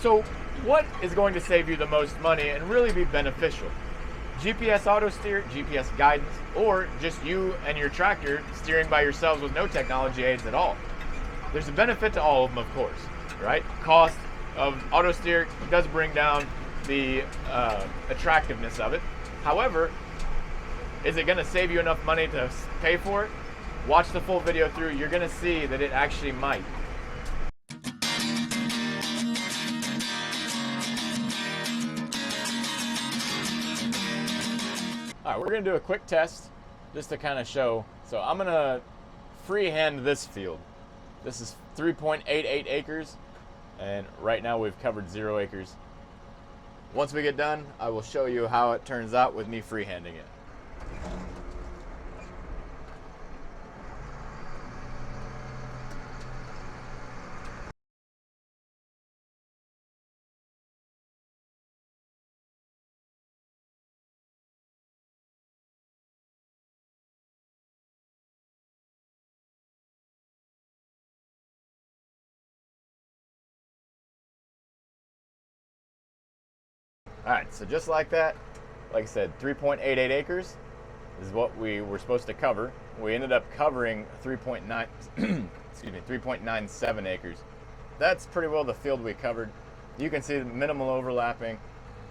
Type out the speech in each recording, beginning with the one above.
So what is going to save you the most money and really be beneficial? GPS auto steer, GPS guidance, or just you and your tractor steering by yourselves with no technology aids at all? There's a benefit to all of them, of course, right? Cost of auto steer does bring down the attractiveness of it. However, is it going to save you enough money to pay for it? Watch the full video through. You're going to see that it actually might. All right, we're going to do a quick test just to kind of show. So I'm going to freehand this field. This is 3.88 acres, and right now we've covered 0 acres. Once we get done, I will show you how it turns out with me freehanding it. All right, so just like that, like I said, 3.88 acres is what we were supposed to cover. We ended up covering 3.97 acres. That's pretty well the field we covered. You can see the minimal overlapping.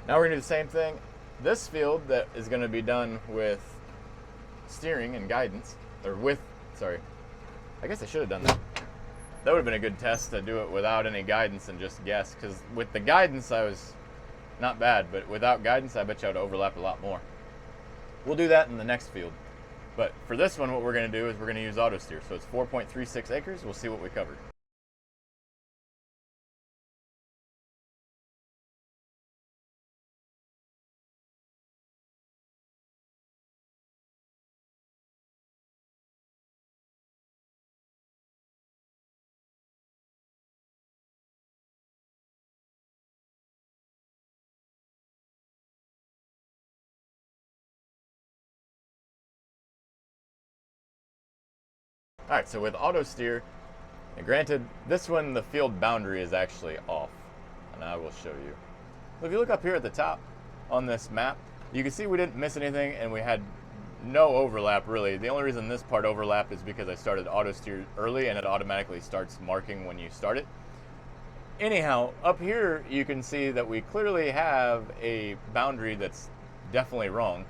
Now we're gonna do the same thing. This field that is gonna be done with steering and guidance, or with, sorry, I guess I should have done that. That would have been a good test to do it without any guidance and just guess, because with the guidance I was not bad, but without guidance, I bet you I would overlap a lot more. We'll do that in the next field. But for this one, what we're going to do is we're going to use auto steer. So it's 4.36 acres. We'll see what we covered. All right, so with auto steer, and granted, this one, the field boundary is actually off, and I will show you. So if you look up here at the top on this map, you can see we didn't miss anything and we had no overlap really. The only reason this part overlapped is because I started auto steer early and it automatically starts marking when you start it. Anyhow, up here you can see that we clearly have a boundary that's definitely wrong.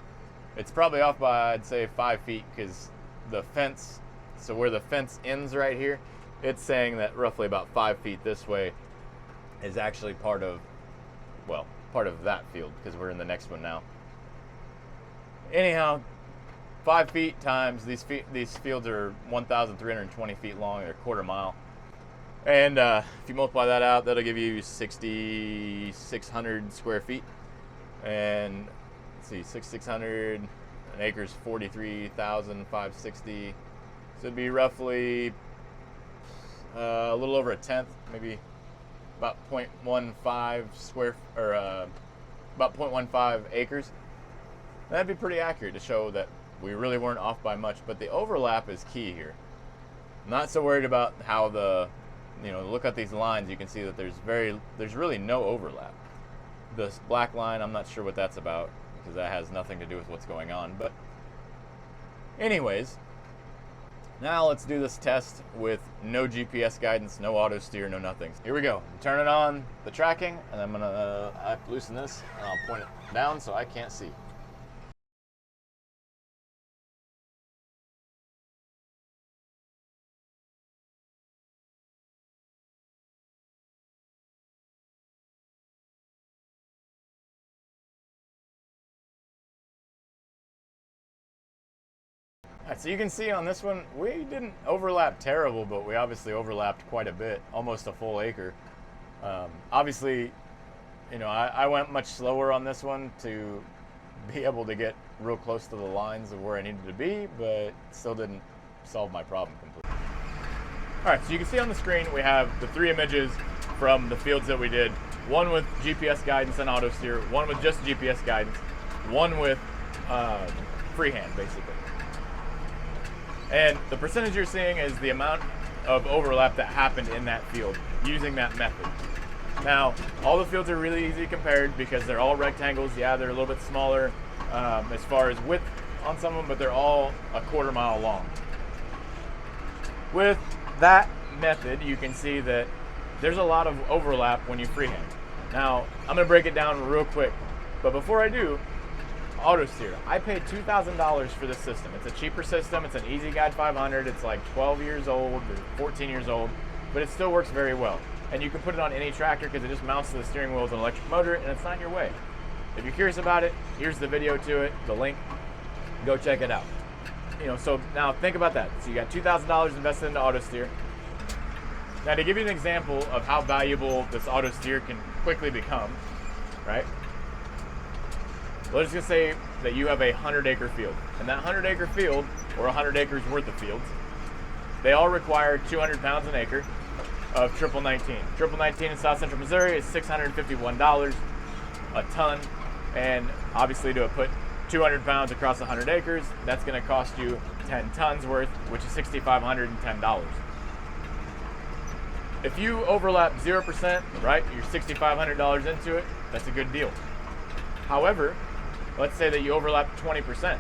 It's probably off by, I'd say, 5 feet, because the fence, so where the fence ends right here, it's saying that roughly about 5 feet this way is actually part of, well, part of that field, because we're in the next one now. Anyhow, 5 feet times, these fields are 1,320 feet long, they're a quarter mile. And if you multiply that out, that'll give you 6,600 square feet. And let's see, 6,600, an acre's 43,560. So it'd be roughly a little over a tenth, maybe about 0.15 square, or about 0.15 acres. That'd be pretty accurate to show that we really weren't off by much. But the overlap is key here. I'm not so worried about how the, you know, look at these lines, you can see that there's really no overlap. This black line, I'm not sure what that's about, because that has nothing to do with what's going on. But anyways, now let's do this test with no GPS guidance, no auto steer, no nothing. Here we go. I'm turning on the tracking, and I'm gonna loosen this, and I'll point it down so I can't see. So you can see on this one, we didn't overlap terrible, but we obviously overlapped quite a bit, almost a full acre. Obviously, you know, I went much slower on this one to be able to get real close to the lines of where I needed to be, but still didn't solve my problem completely. All right, so you can see on the screen, we have the 3 images from the fields that we did. One with GPS guidance and auto steer, one with just GPS guidance, one with freehand, basically. And the percentage you're seeing is the amount of overlap that happened in that field using that method. Now, all the fields are really easy compared because they're all rectangles. Yeah, they're a little bit smaller as far as width on some of them, but they're all a 1/4 mile long. With that method, you can see that there's a lot of overlap when you freehand. Now, I'm gonna break it down real quick, but before I do, autosteer. I paid $2,000 for this system. It's a cheaper system. It's an Easy Guide 500. It's like 12 years old or 14 years old, but it still works very well. And you can put it on any tractor because it just mounts to the steering wheel with an electric motor, and it's not in your way. If you're curious about it, here's the video to it, the link. Go check it out. So now think about that. So you got $2,000 invested into autosteer. Now, to give you an example of how valuable this autosteer can quickly become, right? Let's just say that you have a 100-acre field, and that 100-acre field, or 100 acres worth of fields, they all require 200 pounds an acre of triple 19. Triple 19 in South Central Missouri is $651 a ton, and obviously to put 200 pounds across 100 acres, that's going to cost you 10 tons worth, which is $6,510. If you overlap 0%, right, you're $6,500 into it, that's a good deal. However, let's say that you overlap 20%.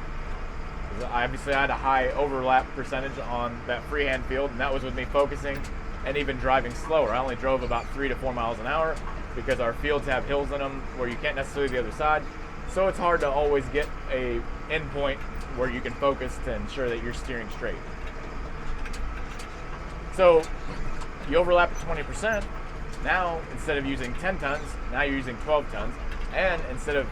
Obviously, I had a high overlap percentage on that freehand field, and that was with me focusing and even driving slower. I only drove about 3 to 4 miles an hour because our fields have hills in them where you can't necessarily the other side. So it's hard to always get a endpoint where you can focus to ensure that you're steering straight. So you overlap at 20%. Now, instead of using 10 tons, now you're using 12 tons. And instead of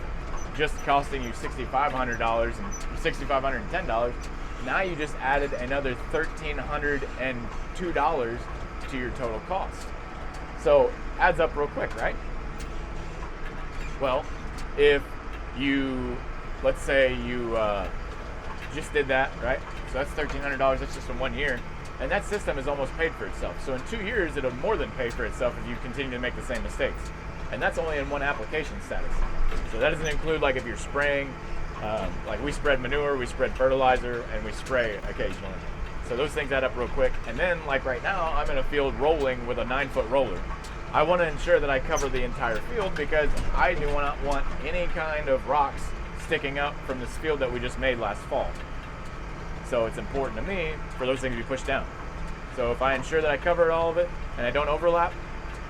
just costing you $6,500 and $6,510, now you just added another $1,302 to your total cost. So adds up real quick, right? Well, if you, let's say you just did that, right? So that's $1,300, that's just in 1 year. And that system is almost paid for itself. So in 2 years, it'll more than pay for itself if you continue to make the same mistakes. And that's only in one application status. So that doesn't include like if you're spraying, like we spread manure, we spread fertilizer, and we spray occasionally. So those things add up real quick. And then like right now, I'm in a field rolling with a 9-foot roller. I want to ensure that I cover the entire field because I do not want any kind of rocks sticking up from this field that we just made last fall. So it's important to me for those things to be pushed down. So if I ensure that I cover all of it and I don't overlap,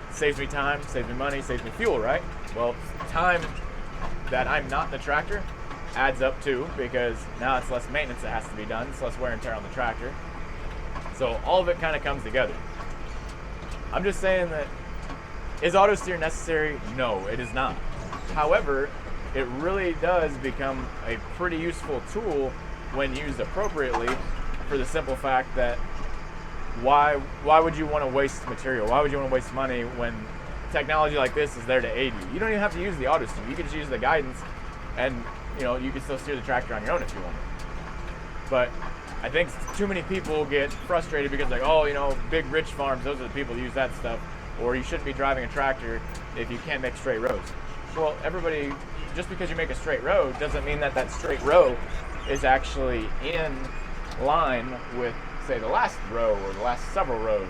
it saves me time, saves me money, saves me fuel, right? Well, time that I'm not in the tractor adds up too because now it's less maintenance that has to be done, it's less wear and tear on the tractor. So all of it kind of comes together. I'm just saying that, is autosteer necessary? No, it is not. However, it really does become a pretty useful tool when used appropriately, for the simple fact that why would you want to waste material? Why would you want to waste money when technology like this is there to aid you? You don't even have to use the autosteer. You can just use the guidance, and you can still steer the tractor on your own if you want. But I think too many people get frustrated because like, big rich farms, those are the people who use that stuff. Or you shouldn't be driving a tractor if you can't make straight rows. Well, everybody, just because you make a straight row doesn't mean that that straight row is actually in line with, say, the last row or the last several rows